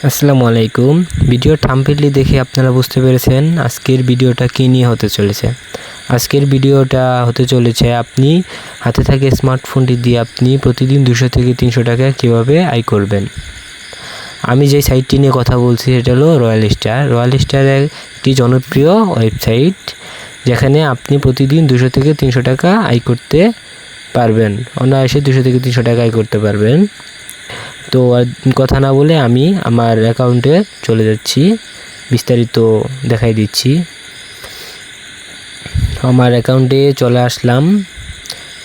আসসালামু আলাইকুম। Video thumbnail দেখে আপনারা বুঝতে পেরেছেন আজকের ভিডিওটা কী নিয়ে হতে চলেছে। আজকের ভিডিওটা হতে চলেছে আপনি হাতে থাকা স্মার্টফোনটি দিয়ে আপনি প্রতিদিন 200 থেকে 300 টাকা কীভাবে আয় করবেন। আমি যে সাইটটি নিয়ে কথা বলছি সেটা হলো রয়্যাল স্টার। রয়্যাল স্টার একটি জনপ্রিয় ওয়েবসাইট, যেখানে আপনি প্রতিদিন 200 থেকে 300 টাকা আয় করতে পারবেন। অনায়াসে 200 থেকে 300 টাকা আয় করতে পারবেন। তো আর কথা না বলে আমি আমার অ্যাকাউন্টে চলে যাচ্ছি, বিস্তারিত দেখাই দিচ্ছি। আমার অ্যাকাউন্টে চলে আসলাম,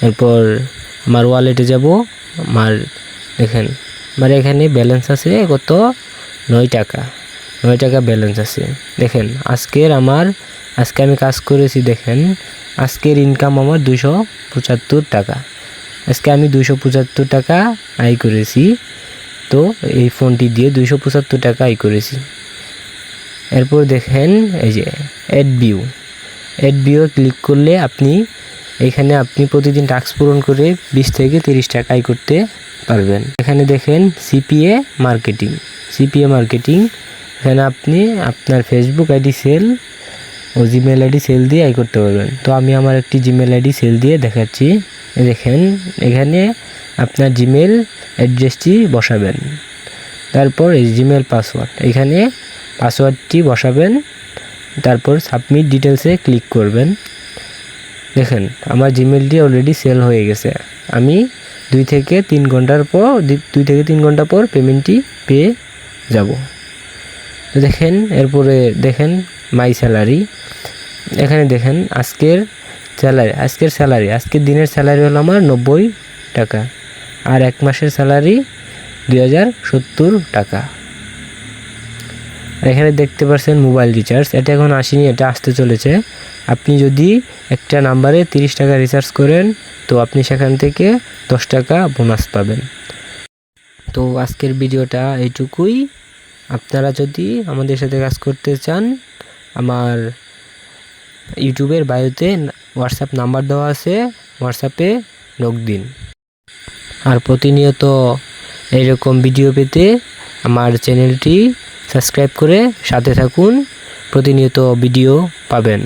এরপর আমার ওয়ালেটে যাব। আমার দেখেন আমার এখানে ব্যালেন্স আছে কত, 9 টাকা। 9 টাকা ব্যালেন্স আছে। দেখেন আজকে আমি কাজ করেছি। দেখেন আজকের ইনকাম আমার 275 টাকা। আজকে আমি 275 টাকা আয় করেছি। তো এই ফোনটি দিয়ে 275 টাকা আয় করেছি। এরপর দেখেন এই যে অ্যাড ভিউ ক্লিক করলে এখানে আপনি প্রতিদিন টাস্ক পূরণ করে 20 থেকে 30 টাকা আয় করতে পারবেন। এখানে দেখেন সিপিএ মার্কেটিং। এখানে আপনি আপনার ফেসবুক আইডি সেল ও জিমেল আইডি সেল দিয়ে আয় করতে পারবেন। তো আমি আমার একটি জিমেল আইডি সেল দিয়ে দেখাচ্ছি। দেখেন এখানে আপনার জিমেল অ্যাড্রেসটি বসাবেন, তারপর এই জিমেল পাসওয়ার্ড, এখানে পাসওয়ার্ডটি বসাবেন, তারপর সাবমিট ডিটেলসে ক্লিক করবেন। দেখেন আমার জিমেলটি অলরেডি সেল হয়ে গেছে। আমি 2 থেকে 3 ঘন্টা পর পেমেন্টটি পেয়ে যাব। তো দেখেন এরপরে দেখেন মাই স্যালারি। এখানে দেখেন আজকের দিনের স্যালারি হলো আমার 90 টাকা, আর 1 মাসের স্যালারি 2070 টাকা। আর এখানে দেখতে পাচ্ছেন মোবাইল রিচার্জ, এটা এখন আসেনি, এটা আসতে চলেছে। আপনি যদি একটা নাম্বারে 30 টাকা রিচার্জ করেন তো আপনি সেখান থেকে 10 টাকা বোনাস পাবেন। তো আজকের ভিডিওটা এইটুকুই। আপনারা যদি আমাদের সাথে কাজ করতে চান, আমার ইউটিউবের বায়োতে হোয়াটসঅ্যাপ নাম্বার দেওয়া আছে, হোয়াটসঅ্যাপে নক দিন। আর প্রতিনিয়ত এইরকম ভিডিও পেতে আমার চ্যানেলটি সাবস্ক্রাইব করে সাথে থাকুন, প্রতিনিয়ত ভিডিও পাবেন।